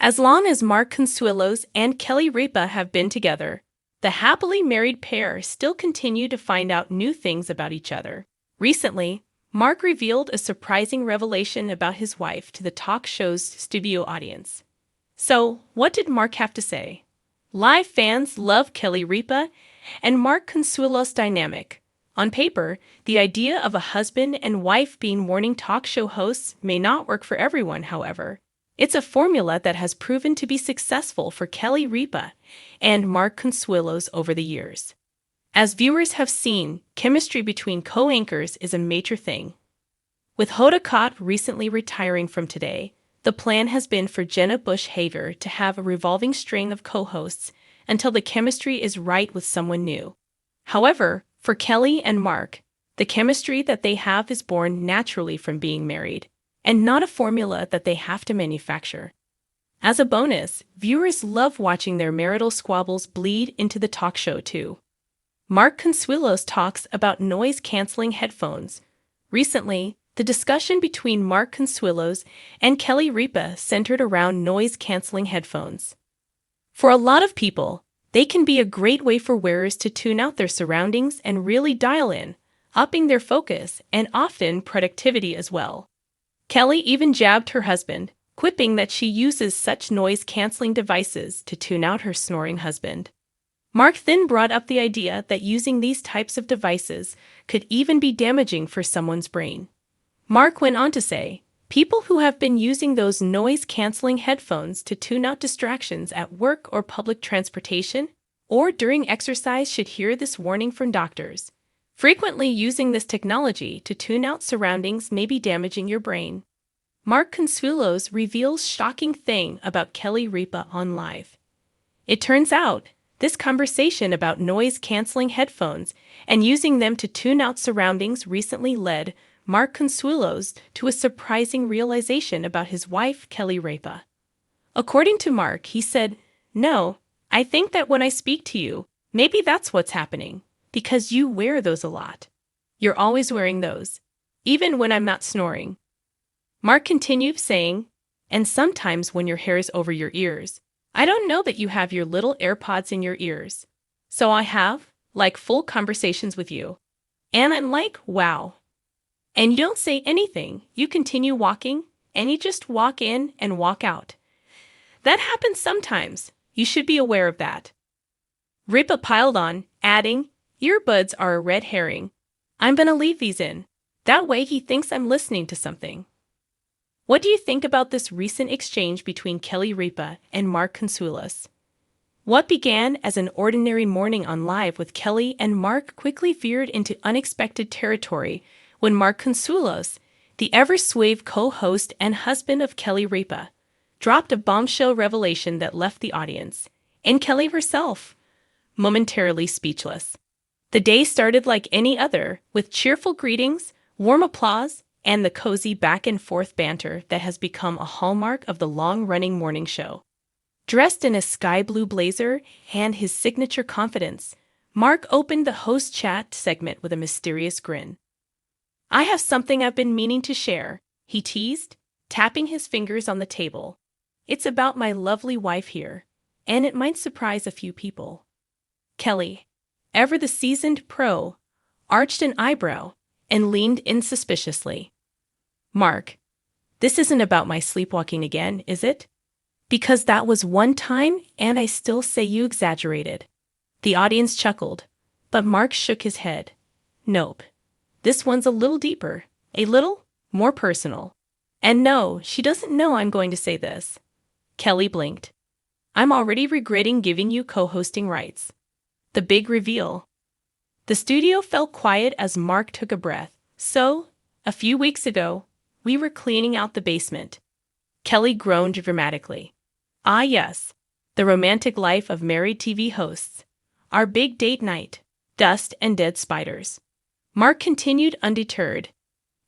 As long as Mark Consuelos and Kelly Ripa have been together, the happily married pair still continue to find out new things about each other. Recently, Mark revealed a surprising revelation about his wife to the talk show's studio audience. So, what did Mark have to say? Live fans love Kelly Ripa and Mark Consuelos' dynamic. On paper, the idea of a husband and wife being morning talk show hosts may not work for everyone, however. It's a formula that has proven to be successful for Kelly Ripa and Mark Consuelos over the years. As viewers have seen, chemistry between co-anchors is a major thing. With Hoda Kotb recently retiring from Today, the plan has been for Jenna Bush Hager to have a revolving string of co-hosts until the chemistry is right with someone new. However, for Kelly and Mark, the chemistry that they have is born naturally from being married, and not a formula that they have to manufacture. As a bonus, viewers love watching their marital squabbles bleed into the talk show too. Mark Consuelos talks about noise-canceling headphones. Recently, the discussion between Mark Consuelos and Kelly Ripa centered around noise-canceling headphones. For a lot of people, they can be a great way for wearers to tune out their surroundings and really dial in, upping their focus and often productivity as well. Kelly even jabbed her husband, quipping that she uses such noise-canceling devices to tune out her snoring husband. Mark then brought up the idea that using these types of devices could even be damaging for someone's brain. Mark went on to say, people who have been using those noise-canceling headphones to tune out distractions at work or public transportation or during exercise should hear this warning from doctors. Frequently using this technology to tune out surroundings may be damaging your brain. Mark Consuelos reveals shocking thing about Kelly Ripa on Live. It turns out, this conversation about noise-canceling headphones and using them to tune out surroundings recently led Mark Consuelos to a surprising realization about his wife, Kelly Ripa. According to Mark, he said, "No, I think that when I speak to you, maybe that's what's happening, because you wear those a lot. You're always wearing those, even when I'm not snoring." Mark continued saying, "And sometimes when your hair is over your ears, I don't know that you have your little AirPods in your ears. So I have, like, full conversations with you. And I'm like, wow. And you don't say anything. You continue walking, and you just walk in and walk out. That happens sometimes. You should be aware of that." Ripa piled on, adding, "Earbuds are a red herring. I'm gonna leave these in. That way he thinks I'm listening to something." What do you think about this recent exchange between Kelly Ripa and Mark Consuelos? What began as an ordinary morning on Live with Kelly and Mark quickly veered into unexpected territory when Mark Consuelos, the ever-suave co-host and husband of Kelly Ripa, dropped a bombshell revelation that left the audience, and Kelly herself, momentarily speechless. The day started like any other, with cheerful greetings, warm applause, and the cozy back-and-forth banter that has become a hallmark of the long-running morning show. Dressed in a sky-blue blazer and his signature confidence, Mark opened the host chat segment with a mysterious grin. "I have something I've been meaning to share," he teased, tapping his fingers on the table. "It's about my lovely wife here, and it might surprise a few people." Kelly, ever the seasoned pro, arched an eyebrow and leaned in suspiciously. "Mark, this isn't about my sleepwalking again, is it? Because that was one time, and I still say you exaggerated." The audience chuckled, but Mark shook his head. "Nope. This one's a little deeper, a little more personal. And no, she doesn't know I'm going to say this." Kelly blinked. "I'm already regretting giving you co-hosting rights." The big reveal. The studio fell quiet as Mark took a breath. "So, a few weeks ago, we were cleaning out the basement." Kelly groaned dramatically. "Ah yes, the romantic life of married TV hosts. Our big date night, dust and dead spiders." Mark continued undeterred.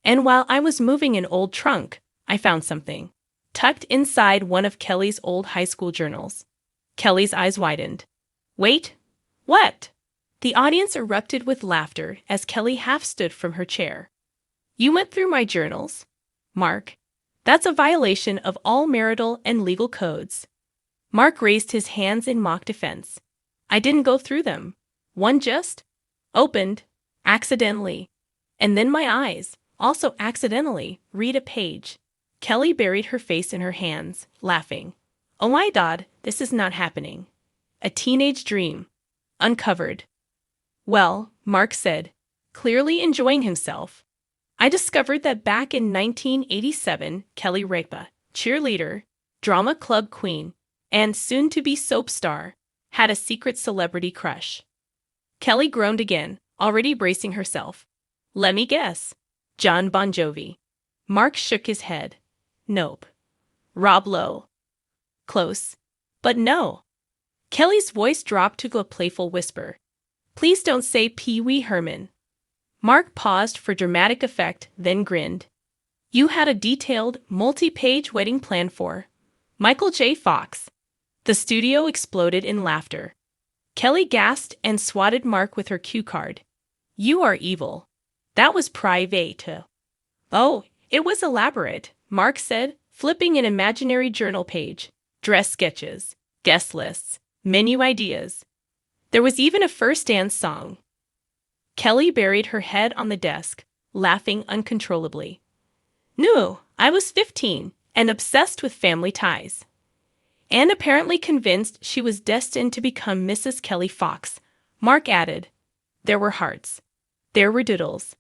"And while I was moving an old trunk, I found something tucked inside one of Kelly's old high school journals." Kelly's eyes widened. "Wait, what?" The audience erupted with laughter as Kelly half stood from her chair. "You went through my journals, Mark. That's a violation of all marital and legal codes. Mark raised his hands in mock defense. I didn't go through them. One just opened, accidentally. And then my eyes, also accidentally, read a page. Kelly buried her face in her hands, laughing. Oh my God, this is not happening. A teenage dream. Uncovered. Well, Mark said, clearly enjoying himself. I discovered that back in 1987, Kelly Ripa, cheerleader, drama club queen, and soon-to-be soap star, had a secret celebrity crush. Kelly groaned again, already bracing herself. Let me guess. John Bon Jovi. Mark shook his head. Nope. Rob Lowe. Close. But no. Kelly's voice dropped to a playful whisper. Please don't say Pee Wee Herman. Mark paused for dramatic effect, then grinned. You had a detailed, multi-page wedding plan for Michael J. Fox. The studio exploded in laughter. Kelly gasped and swatted Mark with her cue card. You are evil. That was private. Oh, it was elaborate, Mark said, flipping an imaginary journal page. Dress sketches, guest lists, menu ideas. There was even a first dance song. Kelly buried her head on the desk, laughing uncontrollably. No, I was 15 and obsessed with family ties. And apparently convinced she was destined to become Mrs. Kelly Fox, Mark added. There were hearts. There were doodles.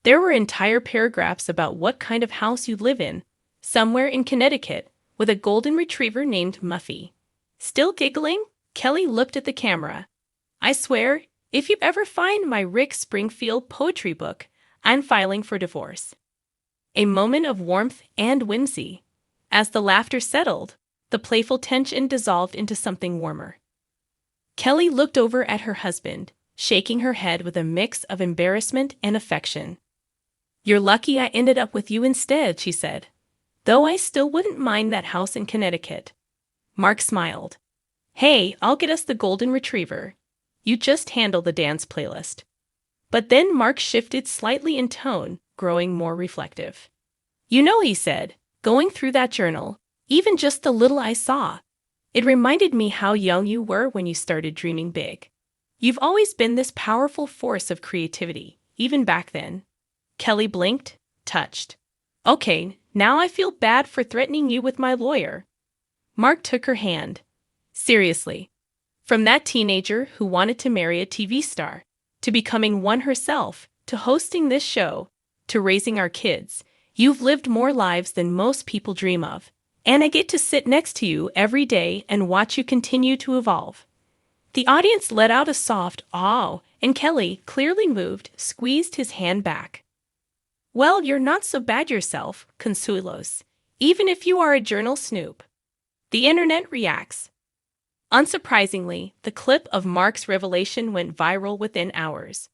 There were entire paragraphs about what kind of house you'd live in, somewhere in Connecticut, with a golden retriever named Muffy. Still giggling, Kelly looked at the camera. I swear, if you ever find my Rick Springfield poetry book, I'm filing for divorce. A moment of warmth and whimsy. As the laughter settled, the playful tension dissolved into something warmer. Kelly looked over at her husband, shaking her head with a mix of embarrassment and affection. You're lucky I ended up with you instead, she said. Though I still wouldn't mind that house in Connecticut. Mark smiled. Hey, I'll get us the golden retriever. You just handle the dance playlist. But then Mark shifted slightly in tone, growing more reflective. You know, he said, going through that journal, even just the little I saw, it reminded me how young you were when you started dreaming big. You've always been this powerful force of creativity, even back then. Kelly blinked, touched. Okay, now I feel bad for threatening you with my lawyer. Mark took her hand. Seriously. From that teenager who wanted to marry a TV star, to becoming one herself, to hosting this show, to raising our kids, you've lived more lives than most people dream of. And I get to sit next to you every day and watch you continue to evolve. The audience let out a soft "aw," and Kelly, clearly moved, squeezed his hand back. Well, you're not so bad yourself, Consuelos, even if you are a journal snoop. The internet reacts. Unsurprisingly, the clip of Mark's revelation went viral within hours.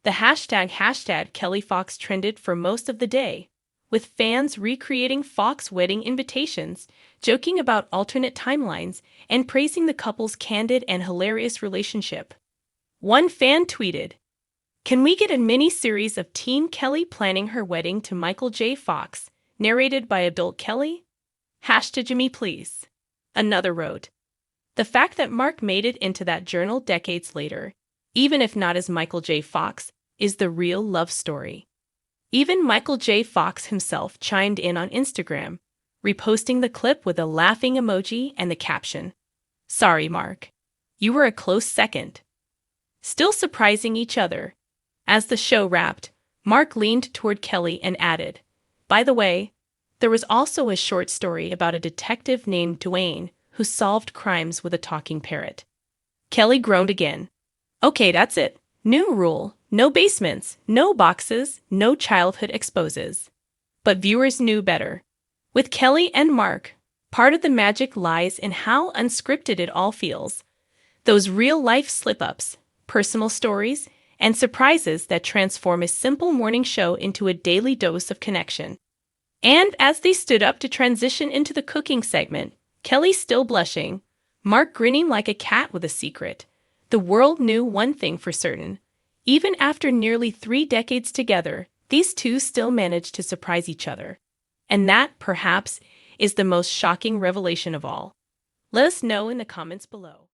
The hashtag Kelly Fox trended for most of the day, with fans recreating Fox wedding invitations, joking about alternate timelines, and praising the couple's candid and hilarious relationship. One fan tweeted, "Can we get a mini-series of teen Kelly planning her wedding to Michael J. Fox, narrated by adult Kelly? Hashtag me please." Another wrote, "The fact that Mark made it into that journal decades later, even if not as Michael J. Fox, is the real love story." Even Michael J. Fox himself chimed in on Instagram, reposting the clip with a laughing emoji and the caption, "Sorry, Mark. You were a close second." Still surprising each other. As the show wrapped, Mark leaned toward Kelly and added, "By the way, there was also a short story about a detective named Dwayne who solved crimes with a talking parrot." Kelly groaned again. "Okay, that's it. New rule. No basements, no boxes, no childhood exposes." But viewers knew better. With Kelly and Mark, part of the magic lies in how unscripted it all feels. Those real-life slip-ups, personal stories, and surprises that transform a simple morning show into a daily dose of connection. And as they stood up to transition into the cooking segment, Kelly still blushing, Mark grinning like a cat with a secret, the world knew one thing for certain. Even after nearly 3 decades together, these two still managed to surprise each other. And that, perhaps, is the most shocking revelation of all. Let us know in the comments below.